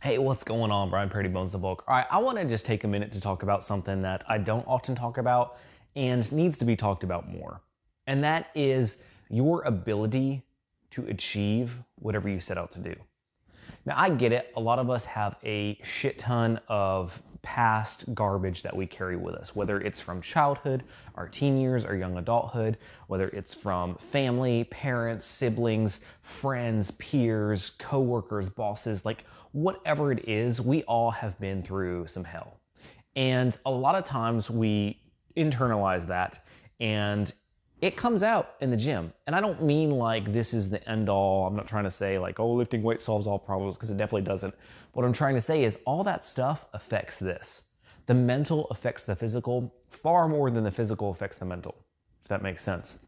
Hey, what's going on? Brian Pretty Bones the Bulk. All right, I want to just take a minute to talk about something that I don't often talk about and needs to be talked about more. And that is your ability to achieve whatever you set out to do. Now, I get it. A lot of us have a shit ton of past garbage that we carry with us, whether it's from childhood, our teen years, our young adulthood, whether it's from family, parents, siblings, friends, peers, coworkers, bosses, like whatever it is, we all have been through some hell. And a lot of times we internalize that and it comes out in the gym. And I don't mean like this is the end all. I'm not trying to say like, oh, lifting weight solves all problems, because it definitely doesn't. What I'm trying to say is all that stuff affects this. The mental affects the physical far more than the physical affects the mental, if that makes sense.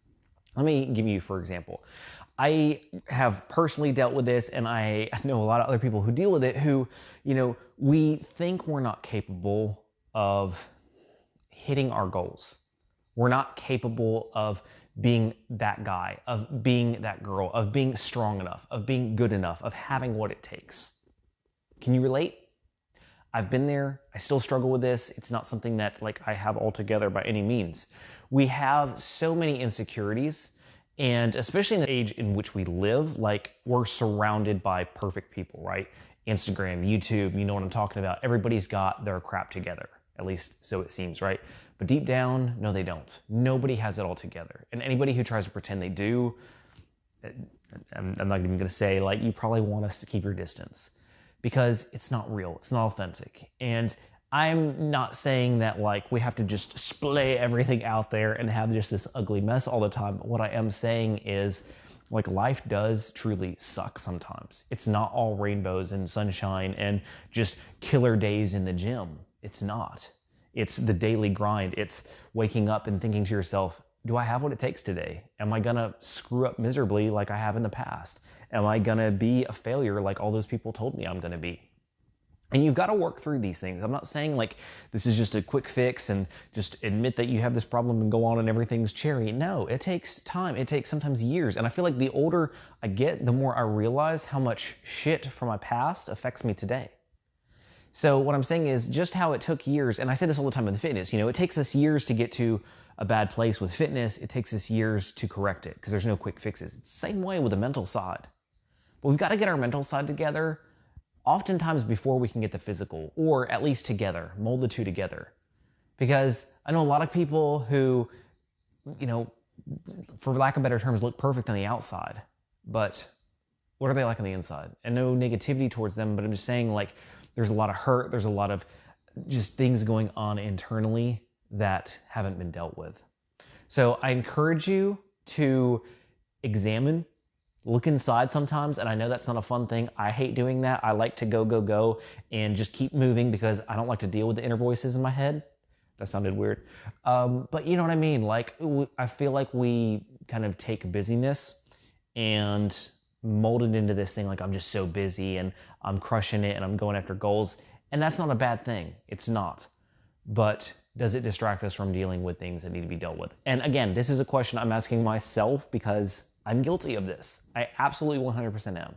Let me give you, for example. I have personally dealt with this, and I know a lot of other people who deal with it who, we think we're not capable of hitting our goals. We're not capable of being that guy, of being that girl, of being strong enough, of being good enough, of having what it takes. Can you relate? I've been there. I still struggle with this. It's not something that I have all together by any means. We have so many insecurities, and especially in the age in which we live, we're surrounded by perfect people, right? Instagram, YouTube, you know what I'm talking about. Everybody's got their crap together. At least so it seems, right? But deep down, no, they don't. Nobody has it all together. And anybody who tries to pretend they do, I'm not even gonna say, you probably want us to keep your distance, because it's not real, it's not authentic. And I'm not saying that we have to just splay everything out there and have just this ugly mess all the time. But what I am saying is life does truly suck sometimes. It's not all rainbows and sunshine and just killer days in the gym. It's not. It's the daily grind. It's waking up and thinking to yourself, do I have what it takes today? Am I gonna screw up miserably like I have in the past? Am I gonna be a failure like all those people told me I'm gonna be? And you've got to work through these things. I'm not saying this is just a quick fix and just admit that you have this problem and go on and everything's cherry. No, it takes time. It takes sometimes years. And I feel like the older I get, the more I realize how much shit from my past affects me today. So what I'm saying is just how it took years, and I say this all the time with fitness, it takes us years to get to a bad place with fitness. It takes us years to correct it because there's no quick fixes. It's the same way with the mental side. But we've got to get our mental side together oftentimes before we can get the physical, or at least together, mold the two together. Because I know a lot of people who, for lack of better terms, look perfect on the outside, but what are they like on the inside? And no negativity towards them, but I'm just saying there's a lot of hurt, there's a lot of just things going on internally that haven't been dealt with. So I encourage you to examine, look inside sometimes, and I know that's not a fun thing. I hate doing that. I like to go, and just keep moving because I don't like to deal with the inner voices in my head. That sounded weird. But you know what I mean? I feel like we kind of take busyness and mold it into this thing I'm just so busy and I'm crushing it and I'm going after goals. And that's not a bad thing. It's not. But does it distract us from dealing with things that need to be dealt with? And again, this is a question I'm asking myself because I'm guilty of this. I absolutely 100% am.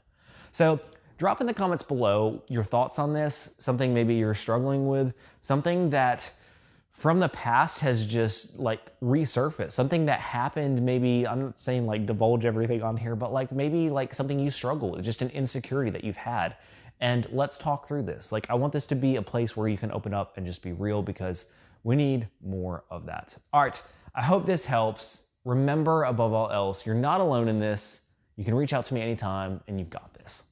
So drop in the comments below your thoughts on this, something maybe you're struggling with, something that from the past has just resurfaced, something that happened. Maybe I'm not saying divulge everything on here, but maybe something you struggle with, just an insecurity that you've had. And let's talk through this. I want this to be a place where you can open up and just be real, because we need more of that. All right, I hope this helps. Remember, above all else, you're not alone in this. You can reach out to me anytime, and you've got this.